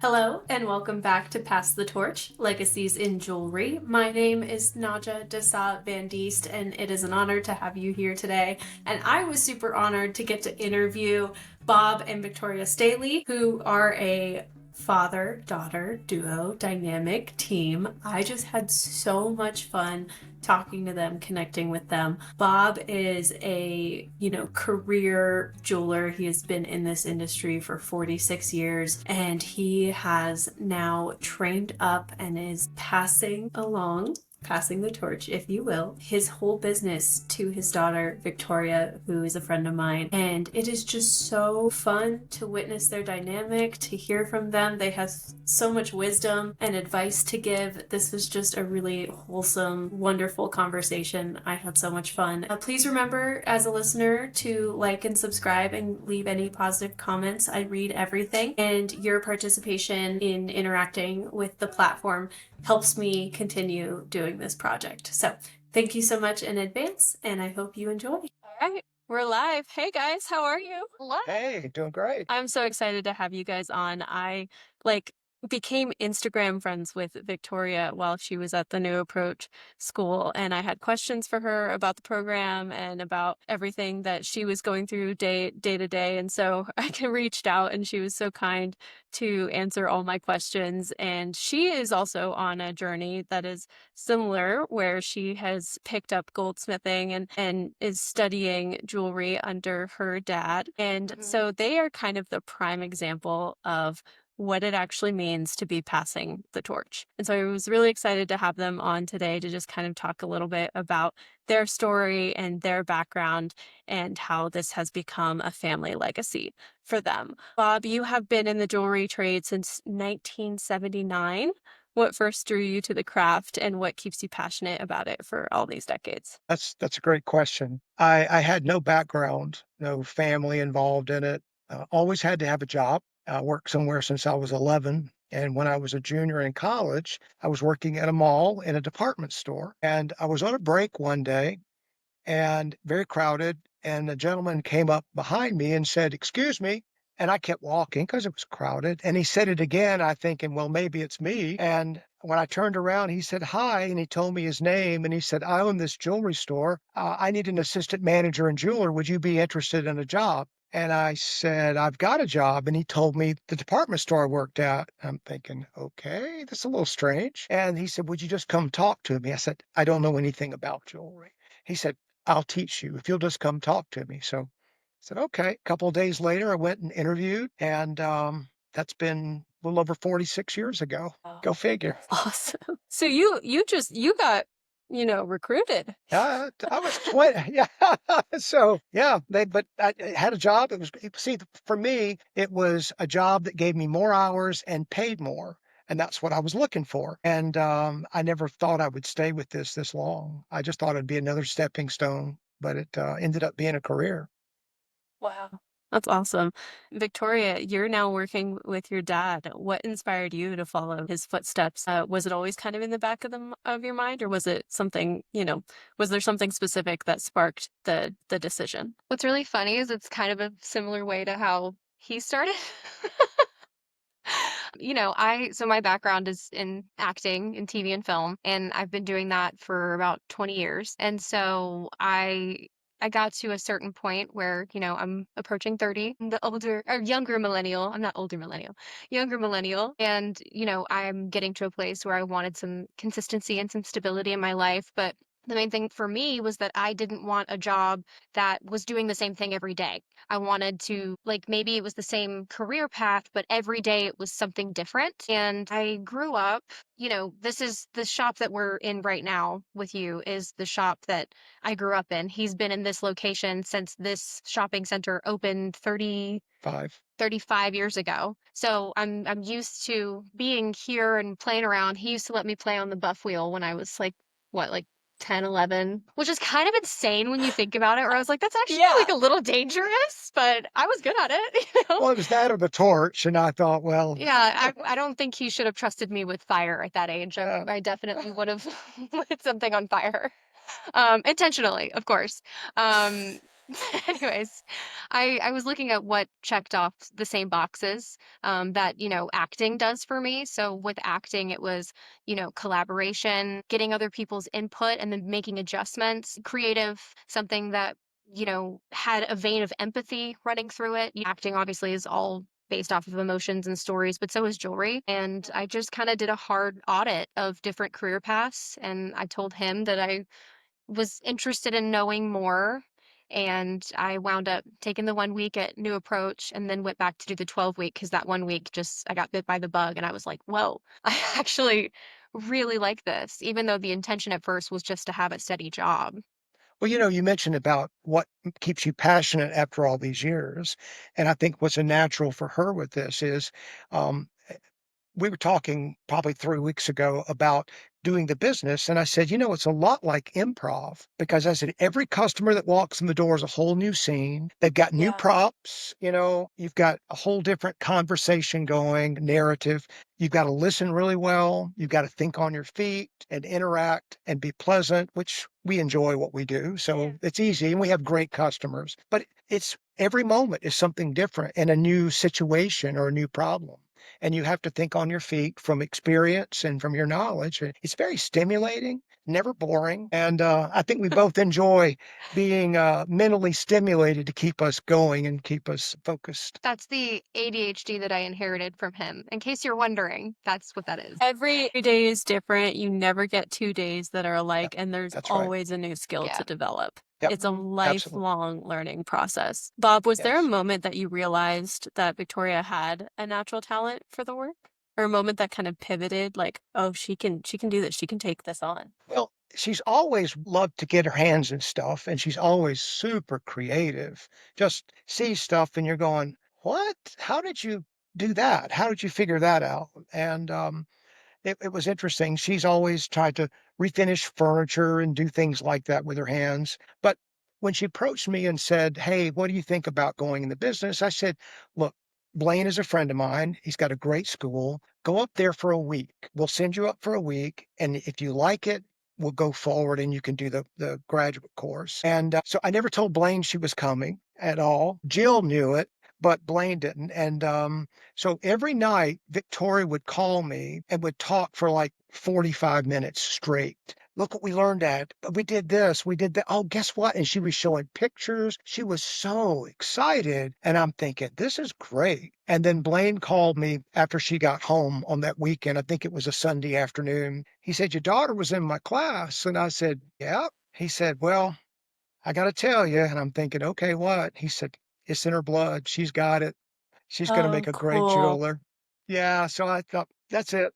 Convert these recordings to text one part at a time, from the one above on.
Hello and welcome back to Pass the Torch, Legacies in Jewelry. My name is Naja Desa Van Diest and it is an honor to have you here today. And I was super honored to get to interview Bob and Victoria Staley, who are a father-daughter duo dynamic team. I just had so much fun talking to them, connecting with them. Bob is a, career jeweler. He has been in this industry for 46 years and he has now trained up and is passing the torch, if you will, his whole business to his daughter, Victoria, who is a friend of mine. And it is just so fun to witness their dynamic, to hear from them. They have so much wisdom and advice to give. This was just a really wholesome, wonderful conversation. I had so much fun. Please remember, as a listener, to like and subscribe and leave any positive comments. I read everything, and your participation in interacting with the platform helps me continue doing this project. So thank you so much in advance, and I hope you enjoy. All right, we're live. Hey guys, how are you? Hello. Hey, doing great. I'm so excited to have you guys on. I like became Instagram friends with Victoria while she was at the New Approach school, and I had questions for her about the program and about everything that she was going through day to day. And so I reached out, and she was so kind to answer all my questions. And she is also on a journey that is similar, where she has picked up goldsmithing and is studying jewelry under her dad. And so they are kind of the prime example of what it actually means to be passing the torch. And so I was really excited to have them on today to just kind of talk a little bit about their story and their background and how this has become a family legacy for them. Bob, you have been in the jewelry trade since 1979. What first drew you to the craft and what keeps you passionate about it for all these decades? That's a great question. I had no background, no family involved in it. Always had to have a job. Worked somewhere since I was 11. And when I was a junior in college, I was working at a mall in a department store. And I was on a break one day and very crowded. And a gentleman came up behind me and said, "Excuse me." And I kept walking because it was crowded. And he said it again, I thinking, well, maybe it's me. And when I turned around, he said, "Hi." And he told me his name. And he said, "I own this jewelry store. I need an assistant manager and jeweler. Would you be interested in a job?" And I said, "I've got a job." And he told me the department store I worked at. I'm thinking, okay, that's a little strange. And he said, "Would you just come talk to me?" I said, "I don't know anything about jewelry." He said, "I'll teach you if you'll just come talk to me." So I said, okay. A couple of days later, I went and interviewed, and that's been a little over 46 years ago. Wow. Go figure. Awesome. So you got, recruited. I was 20. Yeah. So yeah, but I had a job. See, for me, it was a job that gave me more hours and paid more. And that's what I was looking for. And I never thought I would stay with this long. I just thought it'd be another stepping stone, but it ended up being a career. Wow. That's awesome. Victoria, you're now working with your dad. What inspired you to follow his footsteps? Was it always kind of in the back of of your mind, or was it something, was there something specific that sparked the decision? What's really funny is it's kind of a similar way to how he started. So my background is in acting in TV and film, and I've been doing that for about 20 years. And so I got to a certain point where, I'm approaching 30, I'm the older or younger millennial. I'm not older millennial, younger millennial. And, I'm getting to a place where I wanted some consistency and some stability in my life. But the main thing for me was that I didn't want a job that was doing the same thing every day. I wanted to, like, maybe it was the same career path, but every day it was something different. And I grew up, this is the shop that we're in right now with you is the shop that I grew up in. He's been in this location since this shopping center opened 5. 35 years ago. So I'm used to being here and playing around. He used to let me play on the buff wheel when I was like 10, 11, which is kind of insane when you think about it. Where I was like, that's actually like a little dangerous, but I was good at it, Well, it was that or the torch, and I thought, well, Yeah, I don't think he should have trusted me with fire at that age. uh, I definitely would have lit something on fire. Intentionally, of course. Um, Anyways, I was looking at what checked off the same boxes that, acting does for me. So with acting, it was, collaboration, getting other people's input and then making adjustments, creative, something that, had a vein of empathy running through it. Acting obviously is all based off of emotions and stories, but so is jewelry. And I just kind of did a hard audit of different career paths. And I told him that I was interested in knowing more, and I wound up taking the 1 week at New Approach and then went back to do the 12-week because that 1 week just I got bit by the bug and I was like, "Whoa, I actually really like this," even though the intention at first was just to have a steady job. Well, you mentioned about what keeps you passionate after all these years. And I think what's a natural for her with this is um, we were talking probably 3 weeks ago about doing the business. And I said, it's a lot like improv because I said, every customer that walks in the door is a whole new scene. They've got new Yeah. props, you've got a whole different conversation going, narrative. You've got to listen really well. You've got to think on your feet and interact and be pleasant, which we enjoy what we do. So it's easy and we have great customers, but it's every moment is something different and a new situation or a new problem, and you have to think on your feet from experience and from your knowledge. And it's very stimulating, never boring. And I think we both enjoy being mentally stimulated to keep us going and keep us focused. That's the ADHD that I inherited from him. In case you're wondering, that's what that is. Every day is different. You never get 2 days that are Yep, alike, and there's that's right. always a new skill Yeah. to develop. Yep, It's a absolutely. lifelong learning process. Bob, was there a Yes. moment that you realized that Victoria had a natural talent for the work? Or a moment that kind of pivoted like, "Oh, she can do this. She can take this on." Well, she's always loved to get her hands in stuff, and she's always super creative. Just see stuff, and you're going, "What? How did you do that? How did you figure that out?" And it was interesting. She's always tried to refinish furniture and do things like that with her hands. But when she approached me and said, "Hey, what do you think about going in the business?" I said, "Look, Blaine is a friend of mine. He's got a great school. Go up there for a week. We'll send you up for a week. And if you like it, we'll go forward and you can do the graduate course." And so I never told Blaine she was coming at all. Jill knew it, but Blaine didn't. And so every night, Victoria would call me and would talk for like 45 minutes straight. "Look what we learned at. We did this, we did that. Oh, guess what?" And she was showing pictures. She was so excited. And I'm thinking, this is great. And then Blaine called me after she got home on that weekend. I think it was a Sunday afternoon. He said, "Your daughter was in my class." And I said, "Yeah." He said, "Well, I got to tell you." And I'm thinking, okay, what? He said, "It's in her blood. She's got it. She's gonna Oh, make a great cool. jeweler." Yeah, so I thought, "That's it."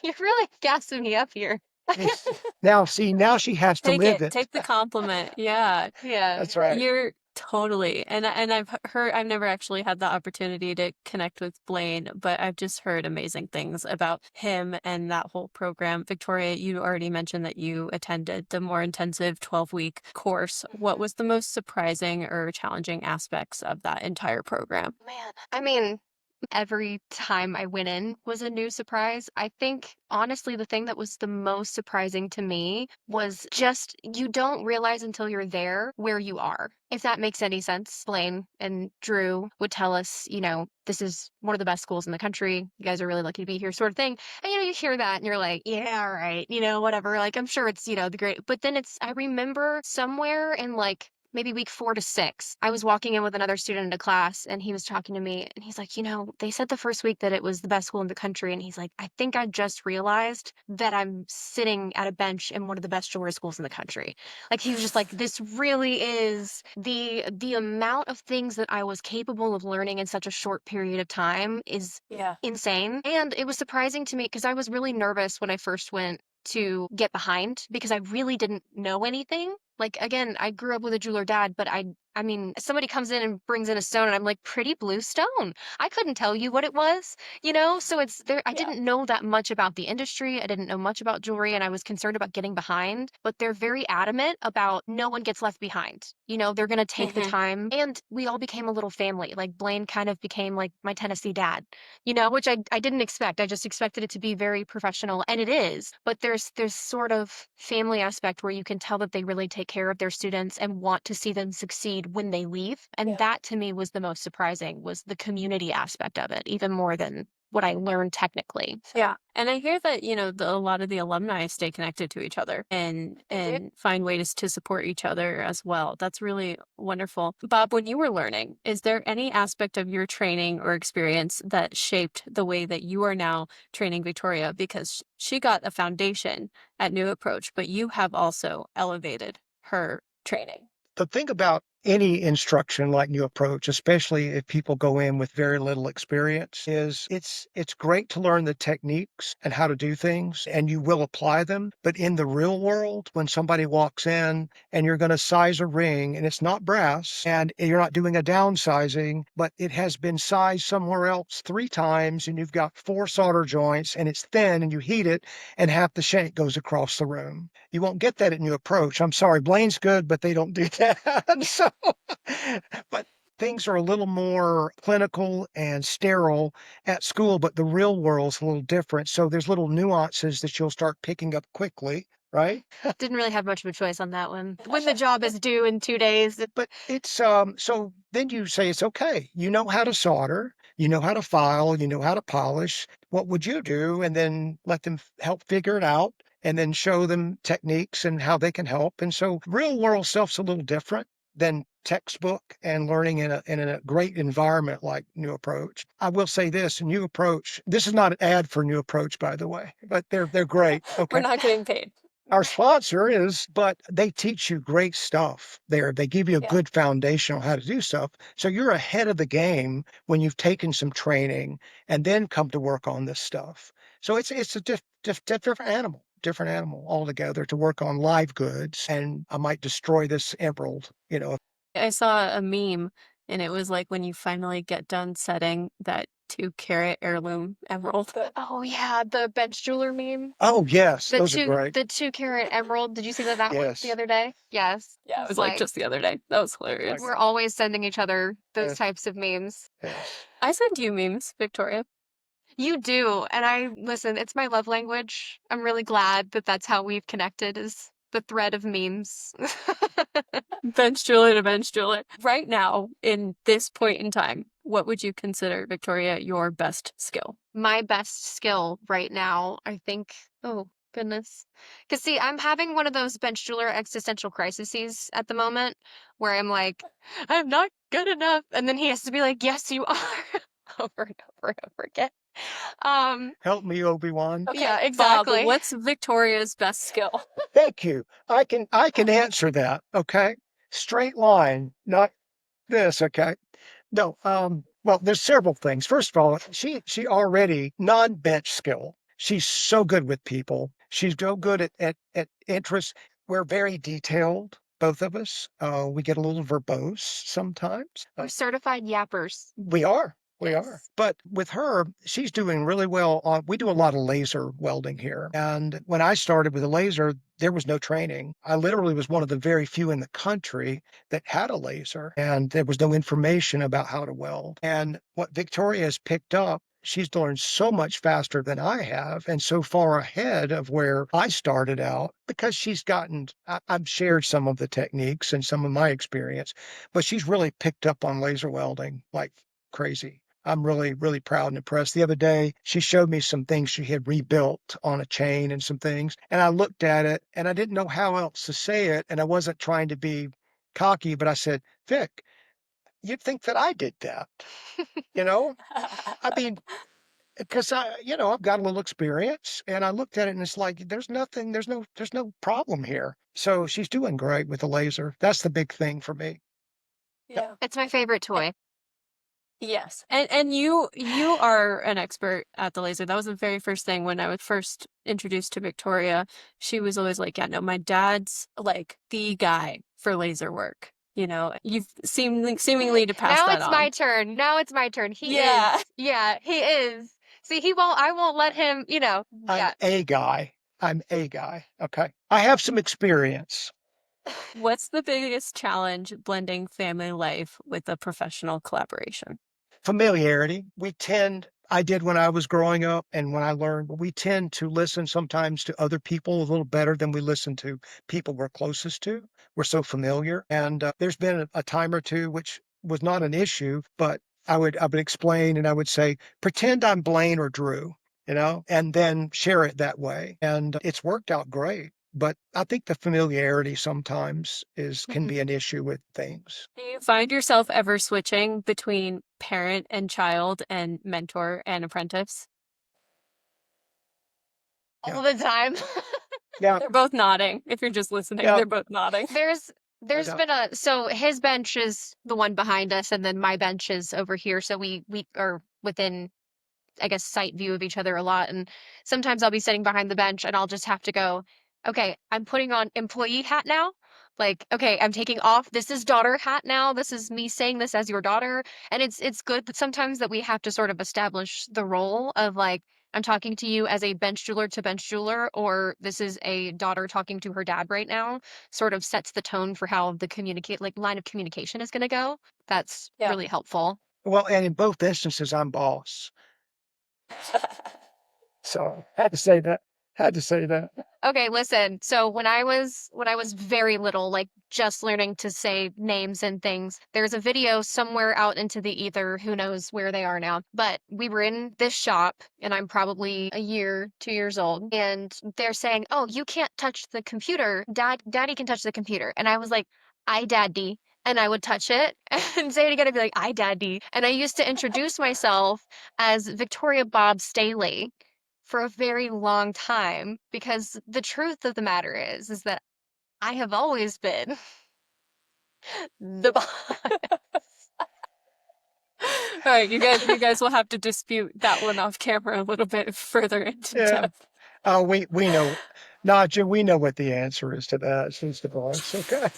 You're really gassing me up here. It's now see, now she has to Take live it. it. Take the compliment. Yeah. Yeah. That's right. You're totally and I've never actually had the opportunity to connect with Blaine, but I've just heard amazing things about him and that whole program. Victoria, you already mentioned that you attended the more intensive 12-week course. What was the most surprising or challenging aspects of that entire program? Man, I mean, every time I went in was a new surprise. I think, honestly, the thing that was the most surprising to me was just you don't realize until you're there where you are. If that makes any sense. Blaine and Drew would tell us, this is one of the best schools in the country. You guys are really lucky to be here, sort of thing. And, you hear that and you're like, yeah, all right, whatever. Like, I'm sure it's, the great. But then I remember somewhere in like, maybe week 4 to 6, I was walking in with another student into class and he was talking to me and he's like, they said the first week that it was the best school in the country. And he's like, I think I just realized that I'm sitting at a bench in one of the best jewelry schools in the country. Like he was just like, this really is the amount of things that I was capable of learning in such a short period of time is Yeah. insane. And it was surprising to me because I was really nervous when I first went to get behind because I really didn't know anything. Like again, I grew up with a jeweler dad, but I I mean, somebody comes in and brings in a stone and I'm like, pretty blue stone. I couldn't tell you what it was, you know? So it's there. I Yeah. didn't know that much about the industry. I didn't know much about jewelry and I was concerned about getting behind, but they're very adamant about no one gets left behind. You know, they're going to take the Hmm. time and we all became a little family. Like Blaine kind of became like my Tennessee dad, which I didn't expect. I just expected it to be very professional and it is, but there's sort of family aspect where you can tell that they really take care of their students and want to see them succeed when they leave. And Yeah. that to me was the most surprising was the community aspect of it, even more than what I learned technically. So Yeah. And I hear that, a lot of the alumni stay connected to each other and they do. find ways to support each other as well. That's really wonderful. Bob, when you were learning, is there any aspect of your training or experience that shaped the way that you are now training Victoria? Because she got a foundation at New Approach, but you have also elevated her training. The thing about any instruction like New Approach, especially if people go in with very little experience, is it's great to learn the techniques and how to do things, and you will apply them. But in the real world, when somebody walks in and you're going to size a ring and it's not brass and you're not doing a downsizing, but it has been sized somewhere else 3 times and you've got 4 solder joints and it's thin and you heat it and half the shank goes across the room. You won't get that at New Approach. I'm sorry, Blaine's good, but they don't do that. So, but things are a little more clinical and sterile at school, but the real world's a little different. So there's little nuances that you'll start picking up quickly, right? Didn't really have much of a choice on that one. When the job is due in 2 days, But it's so then you say it's okay. You know how to solder, you know how to file, you know how to polish. What would you do? And then let them help figure it out and then show them techniques and how they can help. And so real world stuff's a little different than textbook and learning in a great environment like New Approach. I will say this, New Approach, this is not an ad for New Approach, by the way, but they're great. We're Okay. not getting paid. Our sponsor is, but they teach you great stuff there. They give you a Yeah. good foundation on how to do stuff. So you're ahead of the game when you've taken some training and then come to work on this stuff. So it's a different animal altogether to work on live goods. And I might destroy this emerald, I saw a meme and it was like when you finally get done setting that 2 carat heirloom emerald. oh yeah, the bench jeweler meme. Oh yes, The those are two great. the 2 carat emerald. Did you see that one the Yes, other day? Yes. Yeah, it It's was like like just the other day. That was like hilarious. we're always sending each other those yes, types of memes. yes. I send you memes, Victoria. You do. And I listen, it's my love language. I'm really glad that that's how we've connected is the thread of memes. Bench jeweler to bench jeweler. Right now, in this point in time, what would you consider, Victoria, your best skill? My best skill right now, I think, oh goodness. Because see, I'm having one of those bench jeweler existential crises at the moment where I'm like, I'm not good enough. And then he has to be like, yes, you are over and over and over again. Um, Help me, Obi-Wan. Okay, yeah, Bob, exactly. what's Victoria's best skill? Thank you. I can answer that, okay? Straight line, not this, okay? No, well, there's several things. First of all, she already non-bench skill. She's so good with people. She's so good at interests. We're very detailed, both of us. We get a little verbose sometimes. We're certified yappers. We are. We are. Yes. But with her, she's doing really well on, we do a lot of laser welding here. And when I started with a laser, there was no training. I literally was one of the very few in the country that had a laser, and there was no information about how to weld. And what Victoria has picked up, she's learned so much faster than I have and so far ahead of where I started out because she's gotten, I've shared some of the techniques and some of my experience, but she's really picked up on laser welding like crazy. I'm really, really proud and impressed. The other day, she showed me some things she had rebuilt on a chain and some things. And I looked at it and I didn't know how else to say it. And I wasn't trying to be cocky, but I said, Vic, you'd think that I did that, you know? I mean, because I've got a little experience and I looked at it and it's like, there's nothing, there's no problem here. So she's doing great with the laser. That's the big thing for me. Yep. Yeah. It's my favorite toy. Yes. And you are an expert at the laser. That was the very first thing when I was first introduced to Victoria. She was always like, yeah, no, my dad's like the guy for laser work. You've seemingly to pass Now that it's my on. turn. Now it's my turn. He is. Yeah. Yeah, he is. See, I won't let him, I'm yeah. a guy. I'm a guy. Okay. I have some experience. What's the biggest challenge blending family life with a professional collaboration? Familiarity. I did when I was growing up and when I learned, we tend to listen sometimes to other people a little better than we listen to people we're closest to. We're so familiar. And there's been a time or two which was not an issue, but I would explain and I would say, pretend I'm Blaine or Drew, and then share it that way. And it's worked out great. But I think the familiarity sometimes is can Mhm. be an issue with things. Do you find yourself ever switching between parent and child and mentor and apprentice? Yeah. All the time. Yeah. They're both nodding. If you're just listening, Yeah. they're both nodding. There's I there's don't. been so his bench is the one behind us, and then my bench is over here. So we are within, I guess, sight view of each other a lot. And sometimes I'll be sitting behind the bench and I'll just have to go, okay, I'm putting on employee hat now. Like, okay, I'm taking off. This is daughter hat now. This is me saying this as your daughter. And it's good that sometimes that we have to sort of establish the role of like, I'm talking to you as a bench jeweler to bench jeweler, or this is a daughter talking to her dad right now, sort of sets the tone for how the line of communication is going to go. That's Yeah. really helpful. Well, and in both instances, I'm boss. So had to say that. Had to say that. Okay, listen. So when I was very little, like just learning to say names and things, there's a video somewhere out into the ether, who knows where they are now. But we were in this shop and I'm probably a year, 2 years old, and they're saying, "Oh, you can't touch the computer. Daddy can touch the computer." And I was like, "I daddy." And I would touch it and say it again and be like, "I daddy." And I used to introduce myself as Victoria Bob Staley for a very long time, because the truth of the matter is that I have always been the boss. All right, you guys will have to dispute that one off camera a little bit further into Yeah. depth. We know, Nadja, we know what the answer is to that. She's the boss. Okay.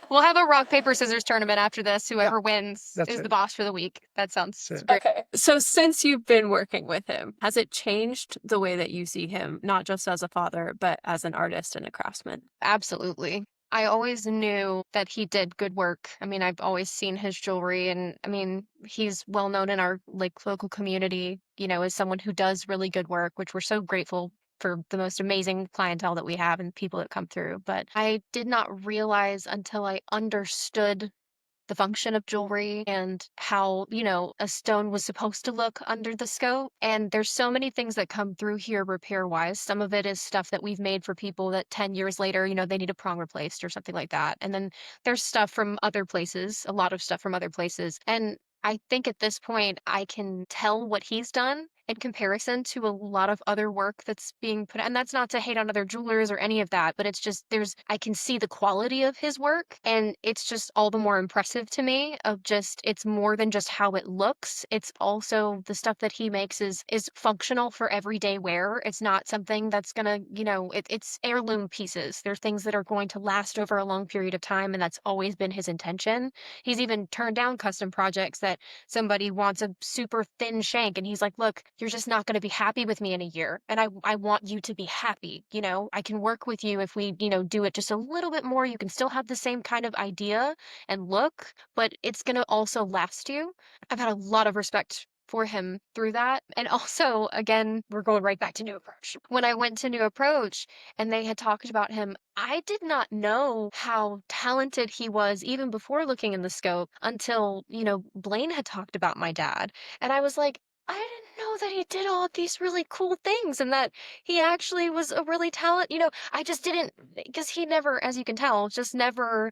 We'll have a rock, paper, scissors tournament after this. Yeah, Whoever wins that's is the it. boss for the week. That sounds That's it. great. Okay. So since you've been working with him, has it changed the way that you see him, not just as a father, but as an artist and a craftsman? Absolutely. I always knew that he did good work. I mean, I've always seen his jewelry, and I mean, he's well known in our like local community, as someone who does really good work, which we're so grateful for the most amazing clientele that we have and people that come through. But I did not realize until I understood the function of jewelry and how, a stone was supposed to look under the scope. And there's so many things that come through here repair wise. Some of it is stuff that we've made for people that 10 years later, they need a prong replaced or something like that. And then there's stuff from other places, a lot of stuff from other places. And I think at this point, I can tell what he's done in comparison to a lot of other work that's being put. And that's not to hate on other jewelers or any of that, but it's just I can see the quality of his work, and it's just all the more impressive to me of just it's more than just how it looks. It's also the stuff that he makes is functional for everyday wear. It's not something that's gonna, it's heirloom pieces. They're things that are going to last over a long period of time, and that's always been his intention. He's even turned down custom projects that somebody wants a super thin shank, and he's like, "Look, you're just not going to be happy with me in a year, and I want you to be happy. I can work with you if we, do it just a little bit more. You can still have the same kind of idea and look, but it's going to also last you." I've had a lot of respect for him through that. And also, again, we're going right back to New Approach. When I went to New Approach and they had talked about him, I did not know how talented he was even before looking in the scope until, Blaine had talked about my dad. And I was like, I didn't know that he did all of these really cool things and that he actually was a really talent. I just didn't, because he never, as you can tell, just never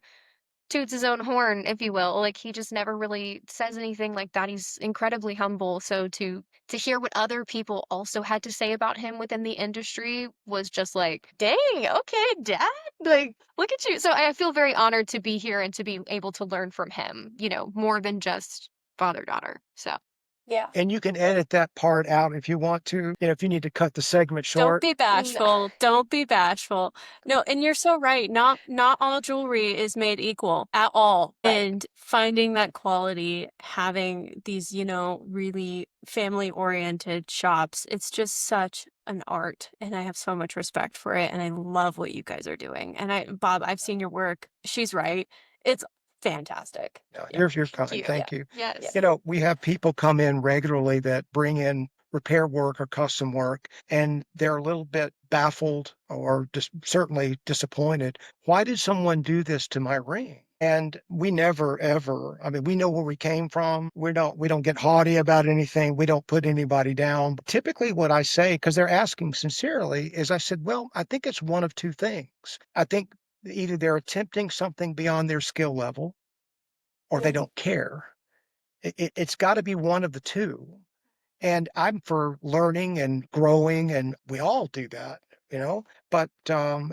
toots his own horn, if you will. Like he just never really says anything like that. He's incredibly humble. So to hear what other people also had to say about him within the industry was just like, dang, okay, dad. Like, look at you. So I feel very honored to be here and to be able to learn from him, more than just father daughter. So Yeah. And you can edit that part out if you want to, if you need to cut the segment Don't short. be No. bashful. Don't be bashful. No, and you're so right. Not all jewelry is made equal at all. Right. And finding that quality, having these, really family-oriented shops, it's just such an art. And I have so much respect for it. And I love what you guys are doing. And Bob, I've seen your work. She's right. It's fantastic. No, Yeah. you're Thank fine. you. Yeah. Thank you. Yeah. Yes. We have people come in regularly that bring in repair work or custom work, and they're a little bit baffled or just certainly disappointed. Why did someone do this to my ring? And we never ever, I mean, we know where we came from. We don't get haughty about anything. We don't put anybody down. Typically what I say, because they're asking sincerely, is I said, well, I think it's one of two things. I think either they're attempting something beyond their skill level or they Mhm. don't care. It's got to be one of the two. And I'm for learning and growing, and we all do that, but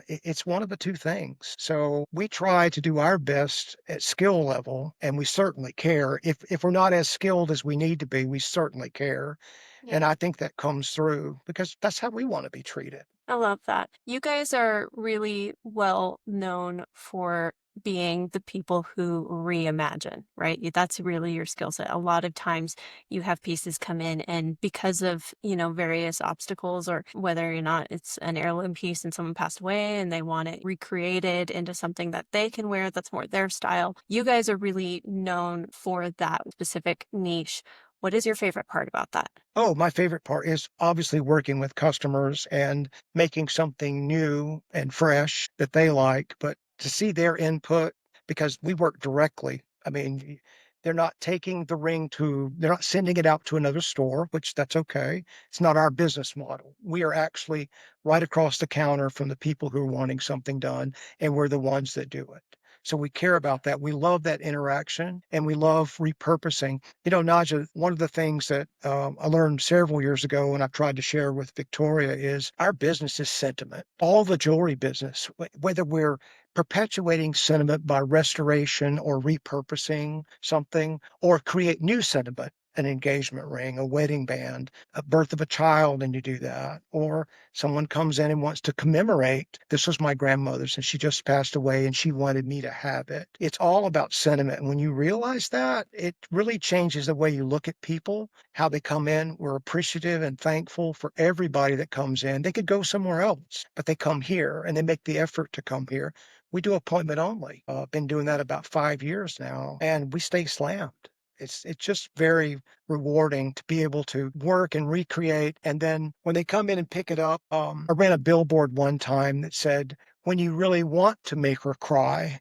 it's one of the two things. So we try to do our best at skill level, and we certainly care. If we're not as skilled as we need to be, we certainly care. Yeah. And I think that comes through because that's how we want to be treated. I love that. You guys are really well known for being the people who reimagine, right? That's really your skill set. A lot of times you have pieces come in and because of, various obstacles or whether or not it's an heirloom piece and someone passed away and they want it recreated into something that they can wear that's more their style. You guys are really known for that specific niche. What is your favorite part about that? Oh, my favorite part is obviously working with customers and making something new and fresh that they like, but to see their input because we work directly. I mean, they're not taking the ring they're not sending it out to another store, which that's okay. It's not our business model. We are actually right across the counter from the people who are wanting something done, and we're the ones that do it. So we care about that. We love that interaction and we love repurposing. Naja, one of the things that I learned several years ago and I've tried to share with Victoria is our business is sentiment. All the jewelry business, whether we're perpetuating sentiment by restoration or repurposing something or create new sentiment, an engagement ring, a wedding band, a birth of a child, and you do that. Or someone comes in and wants to commemorate. This was my grandmother's and she just passed away and she wanted me to have it. It's all about sentiment. And when you realize that, it really changes the way you look at people, how they come in. We're appreciative and thankful for everybody that comes in. They could go somewhere else, but they come here and they make the effort to come here. We do appointment only. Been doing that about 5 years now, and we stay slammed. It's just very rewarding to be able to work and recreate. And then when they come in and pick it up, I ran a billboard one time that said, "When you really want to make her cry,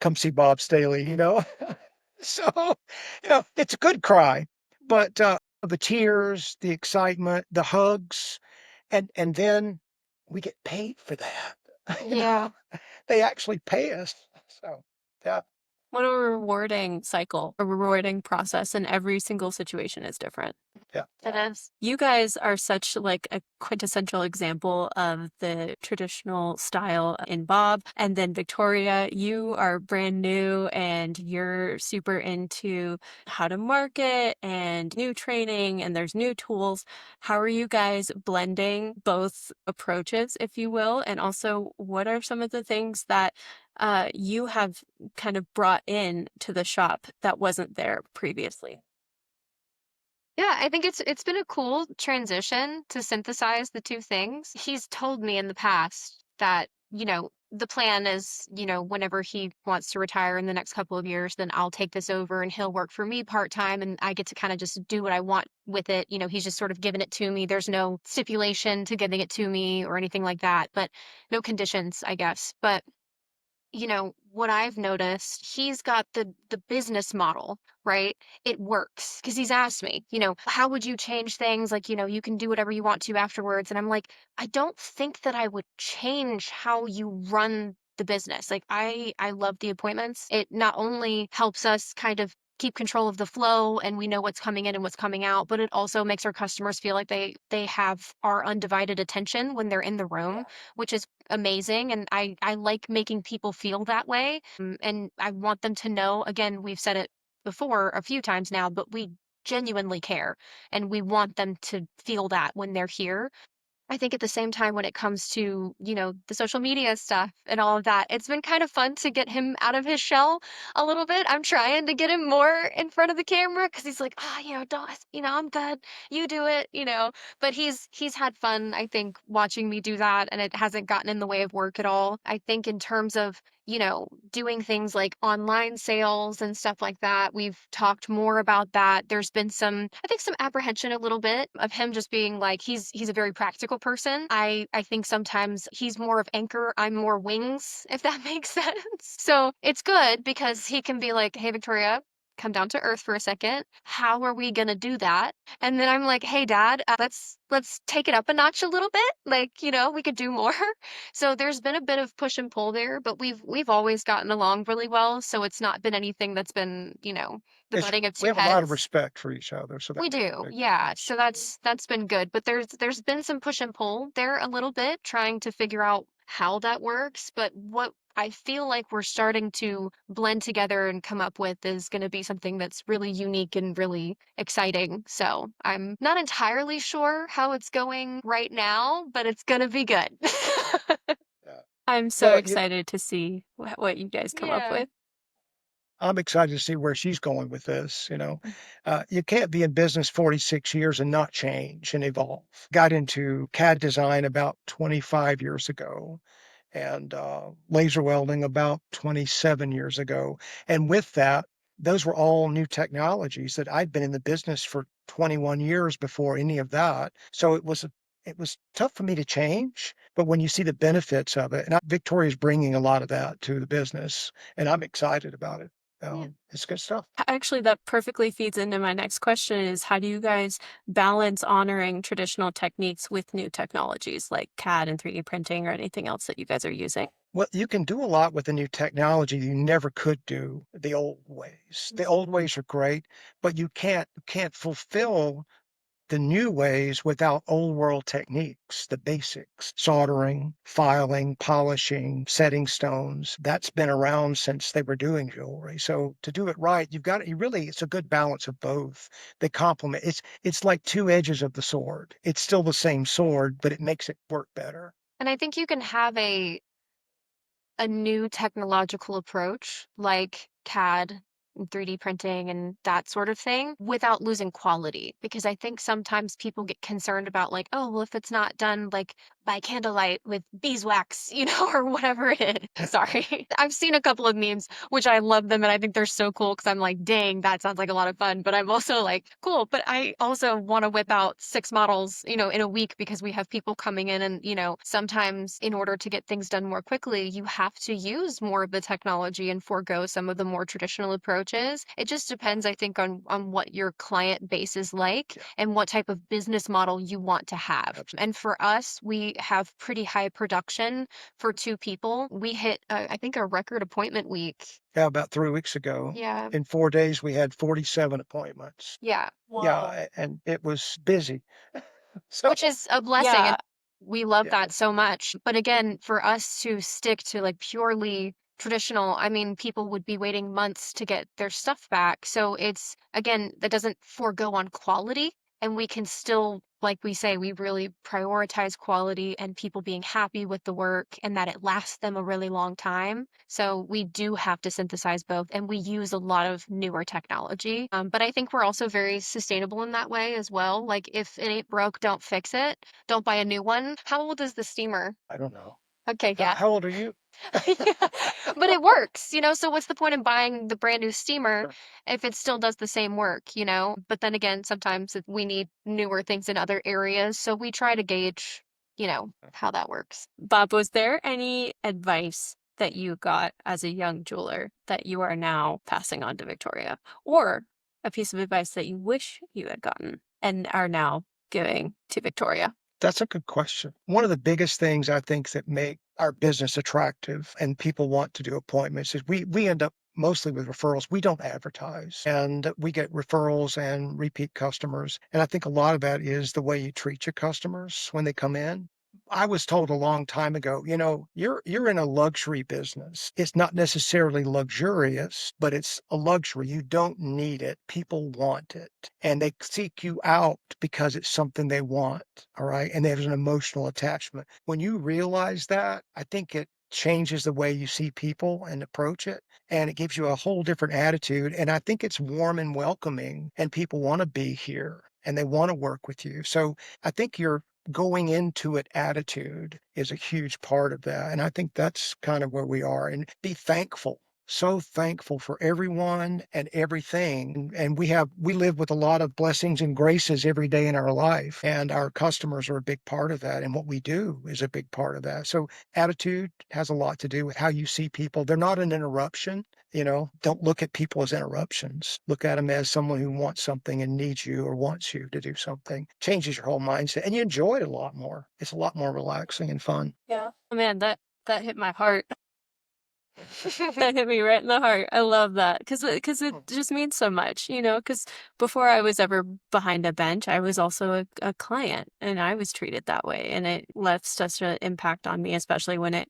come see Bob Staley." So, it's a good cry, but the tears, the excitement, the hugs, and then we get paid for that. You know, Yeah. they actually pay us. So, yeah, What a rewarding cycle, a rewarding process, and every single situation is different. yeah. It is. You guys are such like a quintessential example of the traditional style in Bob. And then Victoria, you are brand new and you're super into how to market and new training and there's new tools. How are you guys blending both approaches, if you will? And also, what are some of the things that you have kind of brought in to the shop that wasn't there previously? Yeah, I think it's been a cool transition to synthesize the two things. He's told me in the past that, the plan is, whenever he wants to retire in the next couple of years, then I'll take this over and he'll work for me part-time and I get to kind of just do what I want with it. He's just sort of given it to me. There's no stipulation to giving it to me or anything like that, but no conditions, I guess. But what I've noticed, he's got the business model, right? It works because he's asked me, how would you change things? Like, you can do whatever you want to afterwards. And I'm like, I don't think that I would change how you run the business. Like I love the appointments. It not only helps us kind of keep control of the flow and we know what's coming in and what's coming out, but it also makes our customers feel like they have our undivided attention when they're in the room, which is amazing. And I like making people feel that way. And I want them to know, again, we've said it before a few times now, but we genuinely care, and we want them to feel that when they're here. I think at the same time, when it comes to, the social media stuff and all of that, it's been kind of fun to get him out of his shell a little bit. I'm trying to get him more in front of the camera because he's like, don't, I'm good. You do it, But he's had fun, I think, watching me do that, and it hasn't gotten in the way of work at all. I think in terms of doing things like online sales and stuff like that. We've talked more about that. There's been I think some apprehension a little bit of him just being like, he's a very practical person. I think sometimes he's more of anchor, I'm more wings, if that makes sense. So it's good because he can be like, hey, Victoria, come down to earth for a second. How are we gonna do that? And then I'm like, hey, Dad, let's take it up a notch a little bit. Like, we could do more. So there's been a bit of push and pull there, but we've always gotten along really well. So it's not been anything that's been, the It's butting of we two have a lot of heads. respect for each other, so that We makes a do, big yeah. difference. So that's been good. But there's been some push and pull there a little bit, trying to figure out how that works. But what I feel like we're starting to blend together and come up with is going to be something that's really unique and really exciting. So I'm not entirely sure how it's going right now, but it's going to be good. Yeah. I'm so Well, excited to see what you guys come up Yeah. with. I'm excited to see where she's going with this. You can't be in business 46 years and not change and evolve. Got into CAD design about 25 years ago and laser welding about 27 years ago. And with that, those were all new technologies that I'd been in the business for 21 years before any of that. So it was tough for me to change, but when you see the benefits of it, and Victoria's bringing a lot of that to the business, and I'm excited about it. Yeah. It's good stuff. Actually, that perfectly feeds into my next question is how do you guys balance honoring traditional techniques with new technologies like CAD and 3D printing or anything else that you guys are using? Well, you can do a lot with the new technology you never could do the old ways. The old ways are great, but you can't fulfill the new ways without old world techniques, the basics, soldering, filing, polishing, setting stones. That's been around since they were doing jewelry. So to do it right, it's a good balance of both. They complement. It's like two edges of the sword. It's still the same sword, but it makes it work better. And I think you can have a new technological approach like CAD and 3D printing and that sort of thing without losing quality. Because I think sometimes people get concerned about, like, oh, well, if it's not done like by candlelight with beeswax, or whatever it is. Sorry. I've seen a couple of memes, which I love them and I think they're so cool because I'm like, dang, that sounds like a lot of fun. But I'm also like, cool. But I also want to whip out 6 models, in a week because we have people coming in and, sometimes in order to get things done more quickly, you have to use more of the technology and forego some of the more traditional approaches. It just depends, I think, on what your client base is like Yeah, and what type of business model you want to have. absolutely. And for us, we have pretty high production for 2 people. We hit, I think, a record appointment week. Yeah, about 3 weeks ago, Yeah. in 4 days, we had 47 appointments. Yeah. Yeah, Whoa. and it was busy. So, Which is a blessing, and Yeah. we love yeah, that so much. But again, for us to stick to like purely traditional, I mean, people would be waiting months to get their stuff back. So it's, again, that doesn't forego on quality. And we can still, like we say, we really prioritize quality and people being happy with the work and that it lasts them a really long time. So we do have to synthesize both, and we use a lot of newer technology. But I think we're also very sustainable in that way as well. Like, if it ain't broke, don't fix it. Don't buy a new one. How old is the steamer? I don't know. Okay, How yeah. how old are you? Yeah. But it works, so what's the point in buying the brand new steamer Sure. if it still does the same work? But then again, sometimes we need newer things in other areas, so we try to gauge, how that works. Bob, was there any advice that you got as a young jeweler that you are now passing on to Victoria? Or a piece of advice that you wish you had gotten and are now giving to Victoria? That's a good question. One of the biggest things I think that make our business attractive and people want to do appointments is we end up mostly with referrals. We don't advertise, and we get referrals and repeat customers. And I think a lot of that is the way you treat your customers when they come in. I was told a long time ago, you're in a luxury business. It's not necessarily luxurious, but it's a luxury. You don't need it. People want it. And they seek you out because it's something they want. All right. And there's an emotional attachment. When you realize that, I think it changes the way you see people and approach it. And it gives you a whole different attitude. And I think it's warm and welcoming, and people want to be here and they want to work with you. So I think you're going into it attitude is a huge part of that. And I think that's kind of where we are. And be thankful. So thankful for everyone and everything. And we live with a lot of blessings and graces every day in our life. And our customers are a big part of that. And what we do is a big part of that. So attitude has a lot to do with how you see people. They're not an interruption. Don't look at people as interruptions. Look at them as someone who wants something and needs you or wants you to do something. Changes your whole mindset and you enjoy it a lot more. It's a lot more relaxing and fun. Yeah. Oh, man, that hit my heart. That hit me right in the heart. I love that because it Hmm. just means so much, because before I was ever behind a bench, I was also a client and I was treated that way. And it left such an impact on me, especially when it,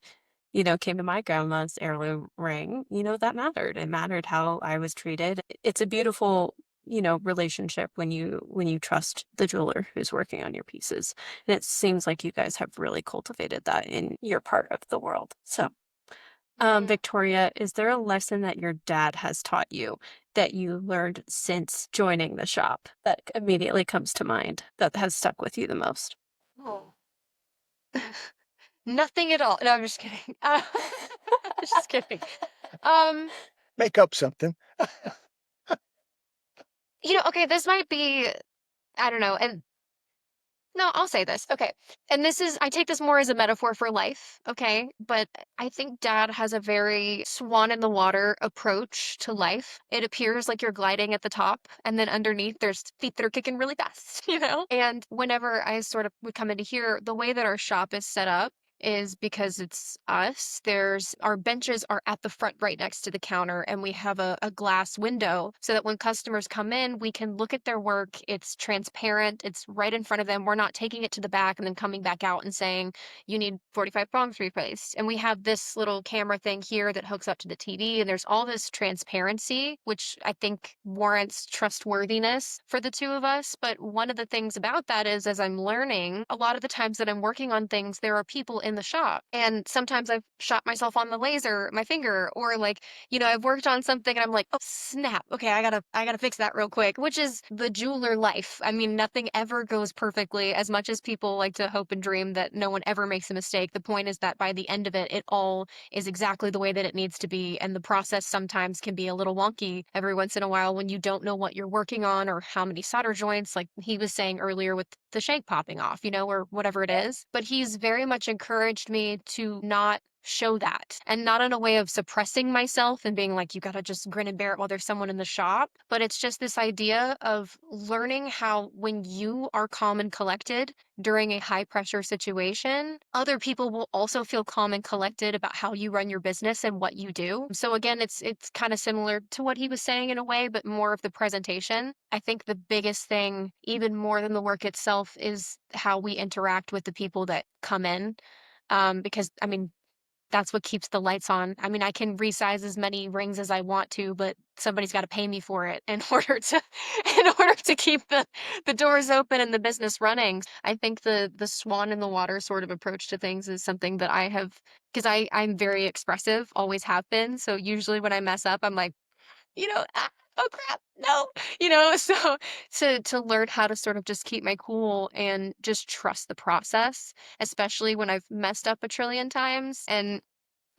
came to my grandma's heirloom ring, that mattered. It mattered how I was treated. It's a beautiful, relationship when you trust the jeweler who's working on your pieces. And it seems like you guys have really cultivated that in your part of the world. So Yeah. Victoria, is there a lesson that your dad has taught you that you learned since joining the shop that immediately comes to mind that has stuck with you the most? Oh. Nothing at all. No, I'm just kidding. Just kidding. Um, Make up something. okay, this might be, I don't know, and no, I'll say this. Okay. And I take this more as a metaphor for life. Okay. But I think dad has a very swan in the water approach to life. It appears like you're gliding at the top, and then underneath there's feet that are kicking really fast, you know? And whenever I sort of would come into here, the way that our shop is set up is because it's us. Our benches are at the front right next to the counter, and we have a glass window so that when customers come in, we can look at their work. It's transparent, it's right in front of them. We're not taking it to the back and then coming back out and saying, you need 45 prongs replaced. And we have this little camera thing here that hooks up to the TV, and there's all this transparency, which I think warrants trustworthiness for the two of us. But one of the things about that is, as I'm learning, a lot of the times that I'm working on things, there are people in the shop. And sometimes I've shot myself on the laser, my finger, or like, I've worked on something and I'm like, oh snap, okay, I gotta fix that real quick, which is the jeweler life. I mean, nothing ever goes perfectly. As much as people like to hope and dream that no one ever makes a mistake, the point is that by the end of it, it all is exactly the way that it needs to be. And the process sometimes can be a little wonky every once in a while when you don't know what you're working on or how many solder joints, like he was saying earlier with the shank popping off, or whatever it is. But he's very much encouraged me to not show that, and not in a way of suppressing myself and being like, you got to just grin and bear it while there's someone in the shop. But it's just this idea of learning how, when you are calm and collected during a high pressure situation, other people will also feel calm and collected about how you run your business and what you do. So again, it's kind of similar to what he was saying in a way, but more of the presentation. I think the biggest thing, even more than the work itself, is how we interact with the people that come in. Because I mean, that's what keeps the lights on. I mean, I can resize as many rings as I want to, but somebody's got to pay me for it in order to keep the doors open and the business running. I think the swan in the water sort of approach to things is something that I have, because I'm very expressive, always have been. So usually when I mess up, I'm like, oh crap, no, so to learn how to sort of just keep my cool and just trust the process, especially when I've messed up a trillion times. And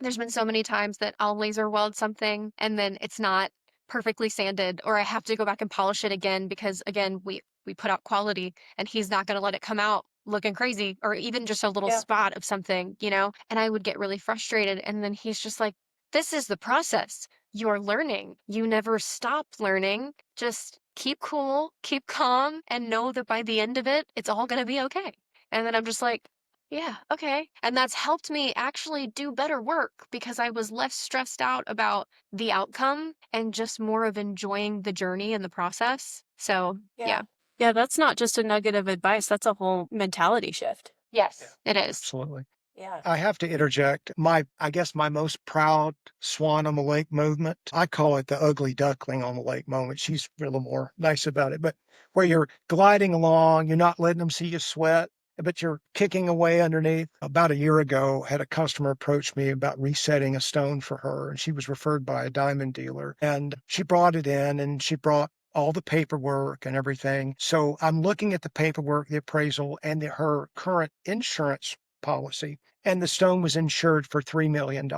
there's been so many times that I'll laser weld something and then it's not perfectly sanded, or I have to go back and polish it again because again, we put out quality and he's not going to let it come out looking crazy, or even just a little Yeah. spot of something, and I would get really frustrated. And then he's just like, this is the process. You're learning. You never stop learning. Just keep cool, keep calm, and know that by the end of it, it's all going to be okay. And then I'm just like, yeah, okay. And that's helped me actually do better work because I was less stressed out about the outcome and just more of enjoying the journey and the process. So, yeah. Yeah. Yeah, that's not just a nugget of advice, that's a whole mentality shift. Yes, it is. Absolutely. Yeah. I have to interject. I guess my most proud swan on the lake movement, I call it the ugly duckling on the lake moment. She's a little more nice about it, but where you're gliding along, you're not letting them see you sweat, but you're kicking away underneath. About a year ago, had a customer approach me about resetting a stone for her, and she was referred by a diamond dealer. And she brought it in and she brought all the paperwork and everything. So I'm looking at the paperwork, the appraisal, and her current insurance policy, and the stone was insured for $3 million.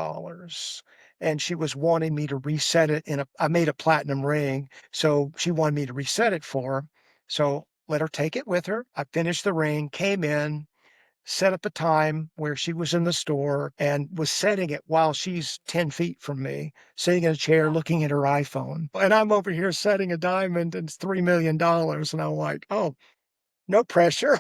And she was wanting me to reset it I made a platinum ring. So she wanted me to reset it for her. So let her take it with her. I finished the ring, came in, set up a time where she was in the store and was setting it while she's 10 feet from me, sitting in a chair Yeah. looking at her iPhone. And I'm over here setting a diamond and it's $3 million. And I'm like, oh, no pressure.